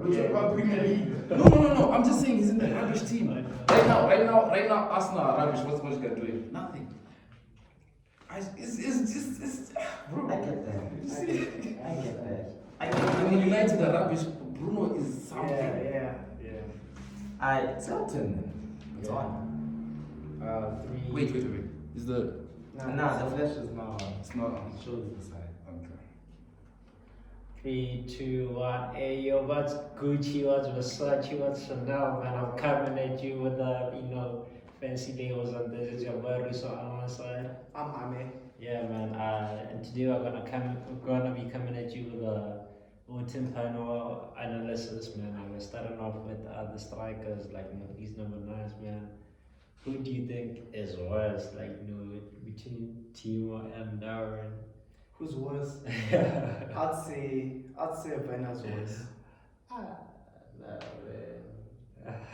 We're talking about Premier League. No. I'm just saying he's in the rubbish team. Right now, Arsenal are rubbish. What's Solskjaer doing? Nothing. It's bro. I get that. I get that. When United are rubbish, Bruno is something. Yeah. It's Elton. It's on. 3. Wait. Is the Nah, the flash is not on. it's not on. It shows the side. Okay. 3, 2, 1. Hey, yo, what's Gucci? What's Versace? What's Chanel? Man, I'm coming at you with the, fancy labels on this. It's your boy Russo on my side. I'm Ame. Yeah, man. And today we're gonna be coming at you with a Autumn panel analysis, man. We're starting off with the strikers, like these number 9s, man. Who do you think is worse, between Timo and Darren? Who's worse? I'd say Werner's worse. No,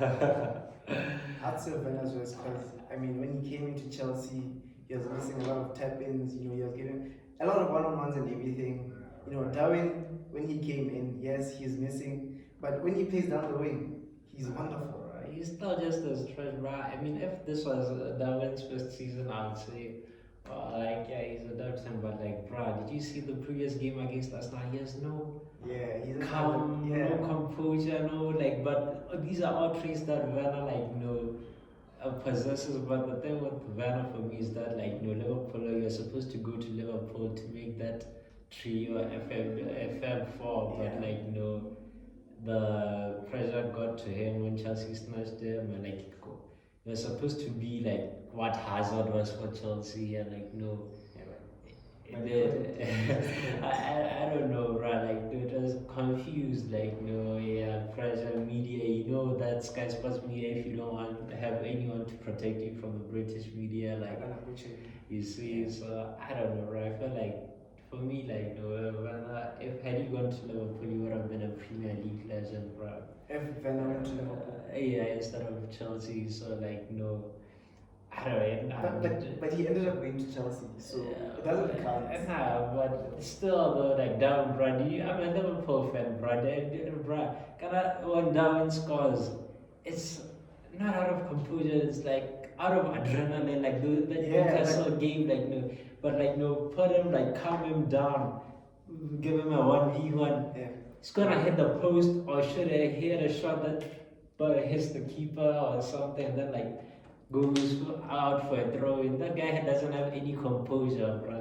man. I'd say Werner's worse because when he came into Chelsea, he was missing a lot of tap-ins. He was getting a lot of one-on-ones and everything. Darwin, when he came in, yes, he's missing, but when he plays down the wing, he's wonderful. He's still just as fresh, bro. If this was Darwin's first season, I would say, he's a Dutchman, but bro, did you see the previous game against Arsenal? He has no He's calm, no composure, but these are all traits that Werner, possesses. But the thing with Werner for me is that, Liverpool, you're supposed to go to Liverpool to make that trio FM4, but the pressure got to him when Chelsea snatched him, and you're supposed to be what Hazard was for Chelsea, and I don't know, bro. It was confused, pressure, media. That Sky Sports media. If you don't want to have anyone to protect you from the British media, you see. So I don't know, bro. I feel for me, if had he gone to Liverpool, he would have been a Premier League legend, bro. If Werner went to Liverpool. Instead of Chelsea. So no. I don't know. But he ended up going to Chelsea, so it doesn't count. Nah, but still though, Darwin, bro. I'm a Liverpool fan, bro. When Darwin scores, it's not out of composure. It's out of adrenaline, the Newcastle game, but put him, calm him down, give him a 1v1. Yeah. He's gonna hit the post, or should he hit a shot that hits the keeper or something, and then goes out for a throw in. That guy doesn't have any composure, bro.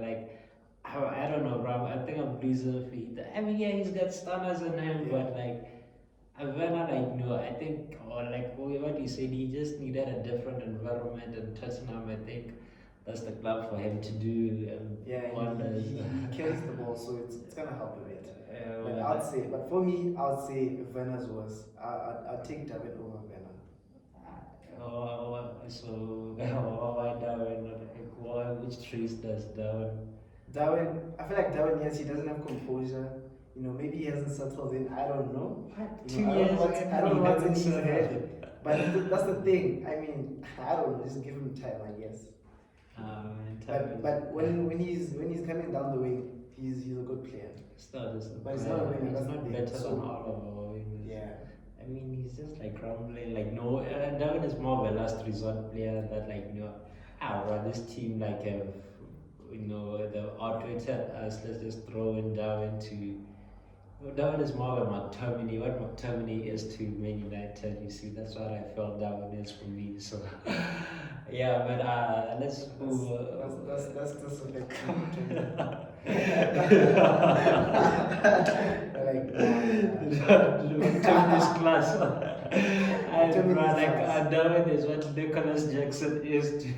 I don't know, bro. I think I'm losing faith. He's got stunners in him, but Werner, no, I think, or what you said, he just needed a different environment, and Tottenham, I think that's the club for him to do wonders. He carries the ball, so it's gonna help a bit. But for me, I'd say Werner's worse. I'd take David over Werner. Why Darwin? Which traits does Darwin? Darwin, I feel like Darwin, yes, he doesn't have composure. Maybe he hasn't settled in. I don't know. 2 years. I don't know what's in his head. But that's the thing. I don't know. Just give him time, I guess. But when he's coming down the wing, he's a good player. But he's not a winger. He's not better than all of our wingers. Yeah. He's just grumbling. Darwin is more of a last resort player that this team have the outweighted us. Let's just throw in Darwin to. Darwin is more of a McTominay. What McTominay is to Man United, you see, that's what I felt Darwin is for me. So, yeah, but let's move. That's just a bit. Tom's class. Darwin is what Nicholas Jackson is to.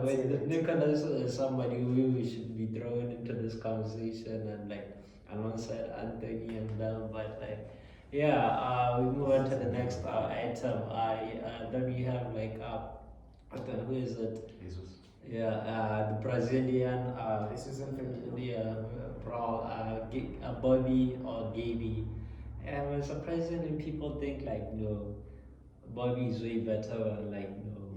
With Nicholas is somebody who we should be thrown into this conversation, and alongside Anthony and them, but we move on to the next item. Then we have who is it? Jesus. The Brazilian, Bobby or Gaby. And surprisingly, people think no, Bobby is way better, and no.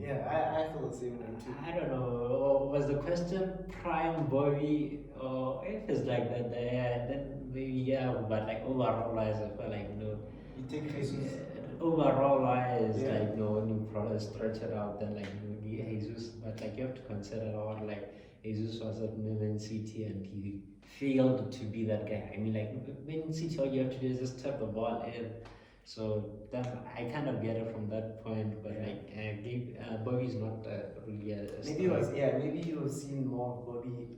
Yeah, I feel the same way too. I don't know. Was the question prime Bobby, or if it's that? Then maybe yeah, but like overall wise, I feel like You take Jesus. overall wise, Yeah. like when you probably stretch it out, then like maybe Jesus, but like you have to consider what like Jesus was at Man City and he failed to be that guy. I mean, like Man City, all you have to do is just tap the ball in. So then I kind of get it from that point, but Yeah. like Bobby's not really a Maybe it was maybe you have seen more of Bobby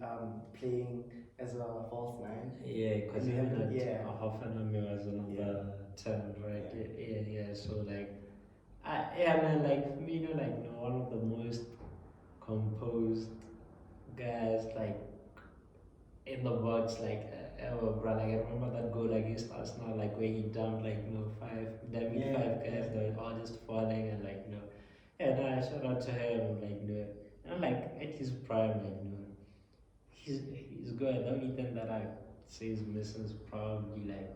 playing as a false nine. Yeah, because And you even have- at yeah. Hoffenheim was a number 10, right? Yeah. So like, yeah, man, like one of the most composed guys, like in the box, like ever, bro. Like I remember that goal against Arsenal, like where he dumped like five guys that were all just falling and like yeah, no, shout out to him, like and like at his prime, like he's good. The only thing that I say is missing is probably like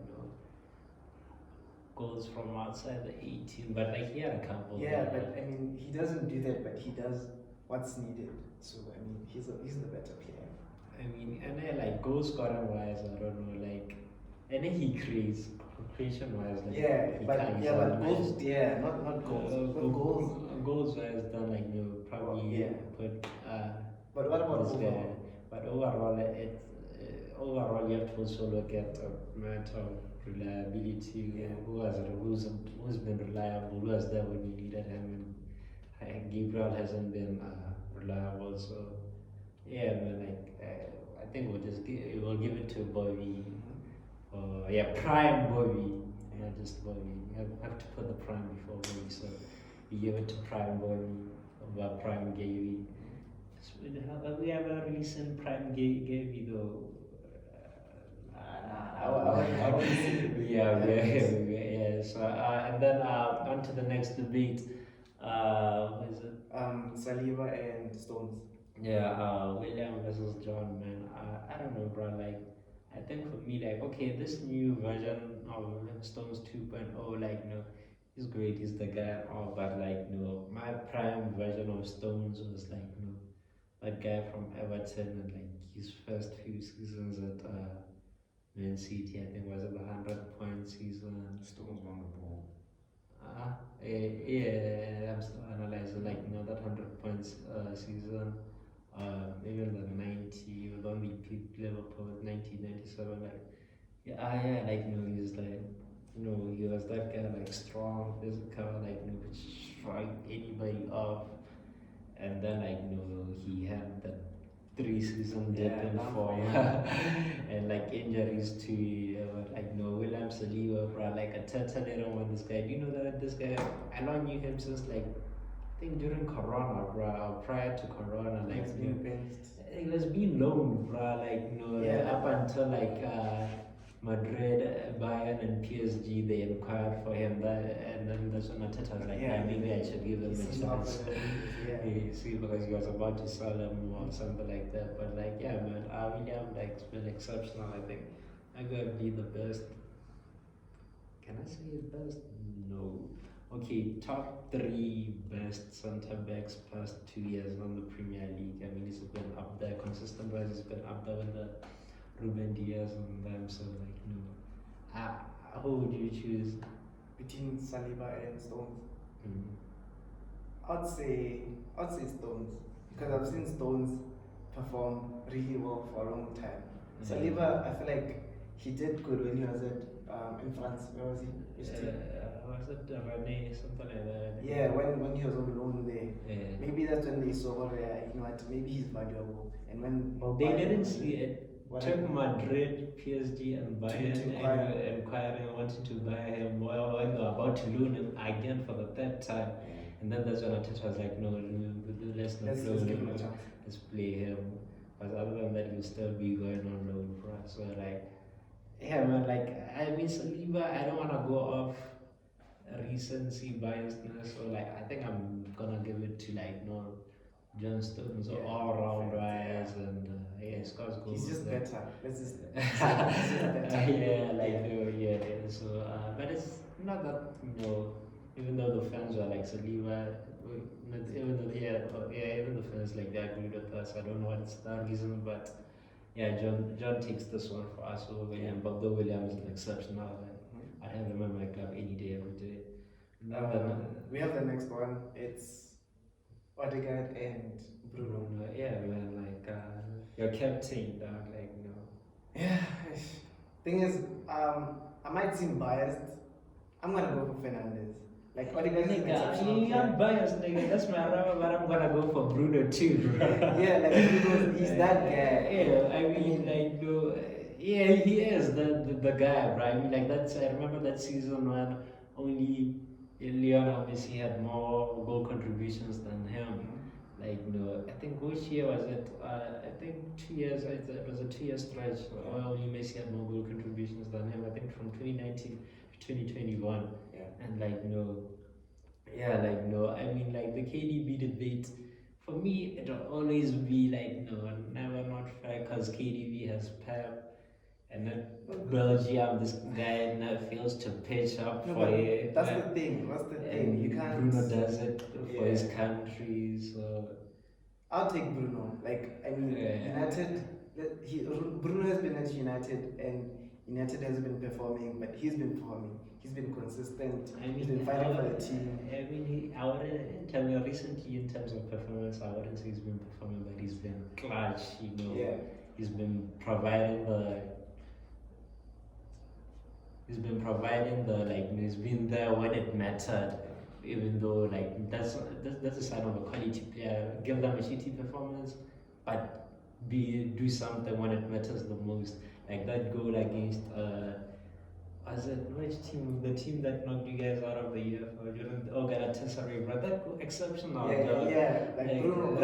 goals from outside the 18, but like he had a couple. Yeah, but I mean, he doesn't do that, but he does what's needed. So I mean, he's the better player. I mean, and then like goal scoring wise, I don't know, like, and then he creates creation wise, like Yeah, he but can't- yeah, he's but unmatched. goals. Yeah, not goals. But goals. Goals wise, then like probably Yeah. put But what about this guy. overall? But overall, you have to also look at the matter of reliability. Yeah. Who's been reliable? Who was there when you needed him? And Gabriel hasn't been reliable. So yeah, man. Like I think we'll give it to Bobby. Yeah, prime Bobby, not just Bobby. You have to put the prime before Bobby. So we give it to prime Bobby over prime Gaby. Have we ever really seen prime Gaby though? I wouldn't say. Yeah. So and then on to the next debate. What is it? Saliba and Stones. Yeah, William versus John, man. I don't know, bro. Like, I think for me, like, okay, this new version of Stones 2.0, like, he's great, he's the guy, but like, my prime version of Stones was like, that guy from Everton and like his first few seasons at Man City, I think was it the 100-point season. Stones won the ball. Yeah, I'm still analyzing like that 100 points season. Even the 90 when we beat Liverpool 1997, like like he's like he was that guy, like strong, physical, like could strike anybody off, and then like he had that 3-season dip in form and like injuries to like William Saliba, bro. Like Ateta didn't want this guy. Do you know that this guy? I knew him since like I think during Corona, bro, or prior to Corona, like He's being benched. he was being loaned, bro. Like up until like Madrid, Bayern, and PSG, they inquired for him. And then that's when Ateta was like, Yeah. maybe I should give him a chance. Yeah. You see, because he was about to sell him or something like that. But like, yeah, man, William like's been exceptional. I think I'm gonna be the best. Can I say his best? No. Okay, top 3 best centre backs past 2 years on the Premier League. I mean, he's been up there, consistent wise. He's been up there with the Ruben Diaz and them. So like, who would you choose? Between Saliba and Stones. Mm. I'd say Stones because I've seen Stones perform really well for a long time. Saliba, I feel like he did good when he was at in France. Where was he? Which team? Was it Rene, something like that? Yeah, when he was on loan there. Yeah. Maybe that's when they saw maybe he's valuable. And when They didn't see it. What Took happened? Madrid, PSG, and Bayern To inquire. inquiring, wanting to buy him. Well, when they were about to loan him again for the 3rd time. And then that's when Ateta was like, no, let's not Let's loan give him him. a chance. Let's play him. Because other than that, he'll still be going on loan for us. So, like, yeah, man, like, I mean, Saliba, I don't want to go off recency biasness. So, like, I think I'm going to give it to, like, John Stones Yeah. all round wise. And, he scores goals. He's just like- better. Let's just he's just better. yeah. So, but it's not that even though the fans are like Saliba, even the fans like they agreed with us. I don't know what's the reason, but Yeah, John takes this one for us over William, but though William is an exceptional, and I'd have him in my club any day, every day. We have the next one. It's Odegaard and Bruno. Yeah, man, like your captain, dog, like Yeah. Thing is, I might seem biased. I'm gonna go for Fernandez. Like Odegaard is an exceptional Nigga, player. I'm biased, nigga. That's my rubber, but I'm gonna go for Bruno too, bro. Yeah, like Bruno, he's that guy. Yeah, I mean, like, no, yeah, he is the guy, bro. I mean, like, I remember that season when only Lionel Messi had more goal contributions than him. Like, no, I think which year was it? I think 2 years, it was a 2 year stretch where only Messi had more goal contributions than him. I think from 2019 to 2021. Yeah. And like, no, yeah, like, no, I mean, like, the KDB debate, for me, it'll always be like, no, never not fair, because KDB has Pep. And then Belgium, this guy now fails to pitch up No, for but it. that's the thing. That's the thing. And You can't. Bruno does it for his Yeah. country, so I'll take Bruno. Like, I mean, Yeah. United. Bruno has been at United, and United has been performing, but he's been performing. He's been consistent. I mean, He's been fighting for the team. I mean, I wouldn't, recently in terms of performance, I wouldn't say he's been performing, but he's been clutch. Yeah. He's been providing the. He's been providing the he's been there when it mattered, even though that's a sign of a quality player. Give them a shitty performance, but do something when it matters the most. Like that goal against was it which team? The team that knocked you guys out of the UEFA? Galatasaray, bro. That goal, exceptional. Yeah, yeah. Like Bruno.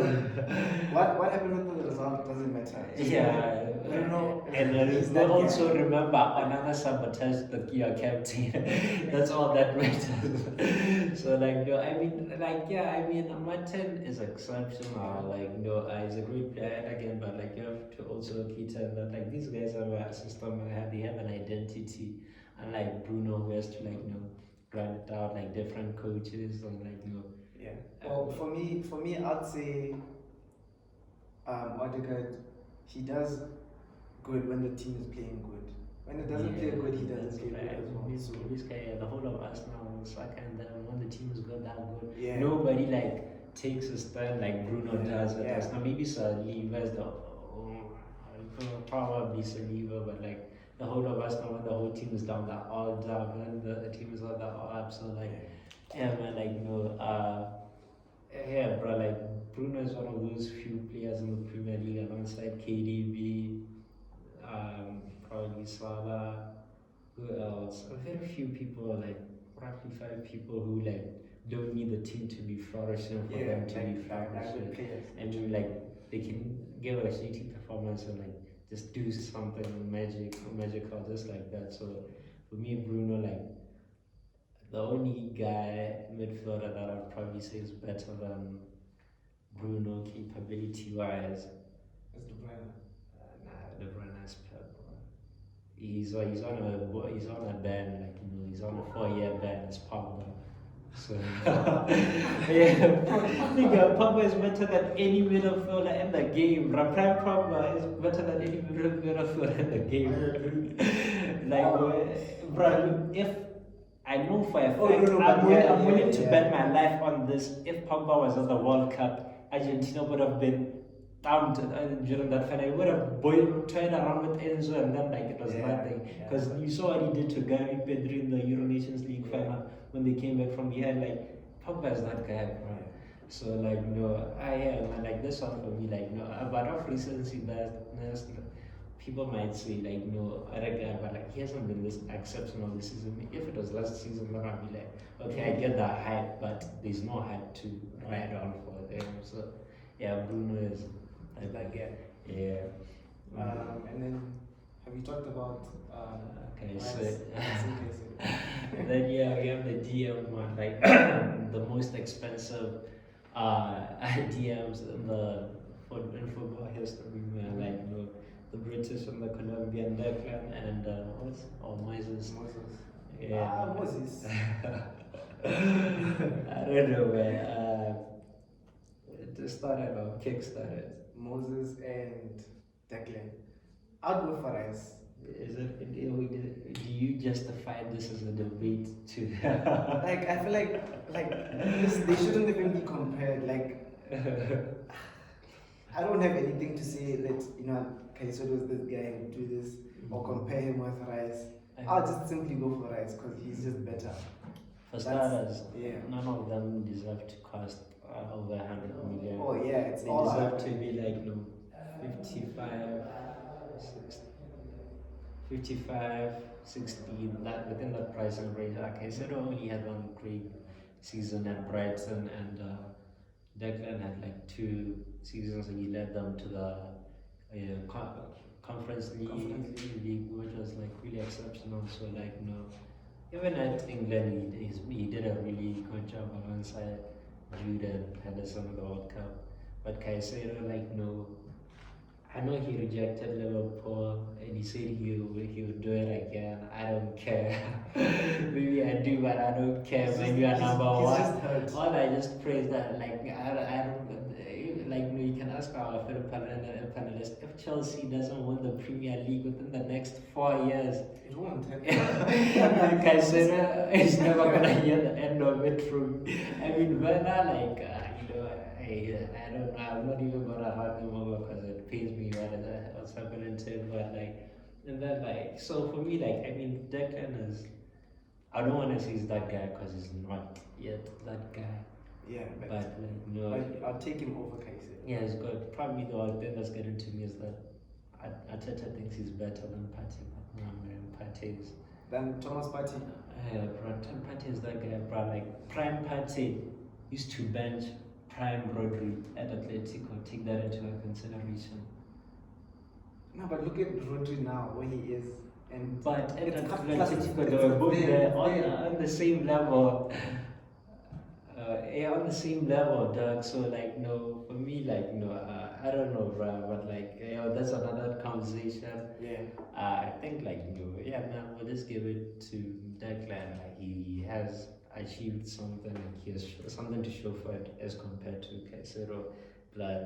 What happened with the result doesn't matter. Yeah, Bruno. and he's then that also guy. remember another sabotage your captain. That's all that matters. So no, I mean, Martin is exceptional. He's a great player and again, but you have to also cater that these guys have a system. They have an identity, unlike Bruno, who has to grind it out different coaches and Yeah. Well, for me, I'd say Odegaard, he does good when the team is playing good. When it doesn't play good, he doesn't play good as well. So, This guy, the whole of us now, Saka and them, when the team is good, that good. yeah. Nobody takes a stand like Bruno does. Yeah. Now maybe Saliba is probably Saliba, but the whole of us now, when the whole team is down, they're all down. When the team is all, they're all up. So yeah, man, yeah, bro, Bruno is one of those few players in the Premier League alongside KDB, probably Salah. Who else? Very few people, roughly 5 people who don't need the team to be flourishing for them to be flourishing. I mean, they can give a shitty performance and just do something magical, just like that. So for me, Bruno, the only guy midfielder that I'd probably say is better than Bruno capability-wise. It's De Bruyne. Nah, De Bruyne is Pep, bro. He's on a ban, he's on a 4-year ban as Pogba. So yeah, Pogba is better than any midfielder in the game. Prime Pogba is better than any midfielder in the game. Bro, if I know for a fact, I'm willing to bet my life on this. If Pogba was at the World Cup, Argentina would have been down during that final. He would have toyed around with Enzo and then it was nothing. Because you saw what he did to Gary Pedri in the Euro Nations League final when they came back from behind. Pogba is that guy, bro. So no, this one for me, but of recency biasness, people might say no, other guy, but he hasn't been this exceptional this season. If it was last season, then I'd be okay, I get the hype, but there's no hype to ride on for them. So yeah, Bruno is that guy. Yeah. And then, have you talked about Okay, so then we have the DM one, the most expensive DMs in football history, man. The British and the Colombian Declan and Moses. Yeah. Moses. I don't know, man. It started or kick-started. Moses and Declan. I'll go for Rice. Do you justify this as a debate to Like I feel like this, they shouldn't even be compared. Like I don't have anything to say that Caicedo is this guy who do this or compare him with Rice. I'll just simply go for Rice because he's just better. For starters, Yeah. none of them deserve to cost over 100 million. Oh yeah, it's They all deserve to be like 55, 60, 55, 60, that within that pricing range. Like I said, only had one great season at Brighton, and Declan had like 2 seasons, and he led them to the Conference League, which was like really exceptional. So like even at England, he did a really good job alongside Jude and Henderson in the World Cup. But Caicedo, I know he rejected Liverpool and he said he would do it again. I don't care. Maybe I do, but I don't care. Maybe you're number one. All I just praise that, I don't. You can ask our fellow panelists, if Chelsea doesn't win the Premier League within the next 4 years, It won't. Caicedo is never gonna hear the end of it from. I mean, Werner, I don't know. I'm not even gonna run him over because it pains me what's happening to him. But and then so for me, Declan is. I don't want to say he's that guy because he's not yet that guy. Yeah, But I'll take him over Caicedo. yeah, it's good. Probably the one thing that's getting to me is that Arteta thinks he's better than Partey, but no, Partey is. Then Thomas Partey. Partey is that guy, bro. Like prime Partey used to bench prime Rodri at Atletico. Take that into consideration. No, but look at Rodri now, where he is. And But at it's Atletico, they were both there on the same level. On the same level, Doug. So for me, I don't know, bro. But that's another conversation. Yeah. I think we'll just give it to Declan. He has achieved something, and he has something to show for it as compared to Caicedo. But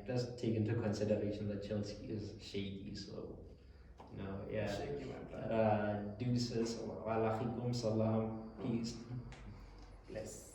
just take into consideration that Chelsea is shaky. So Shaky, my brother. deuces. Wa alaikum salam. Peace. Bless.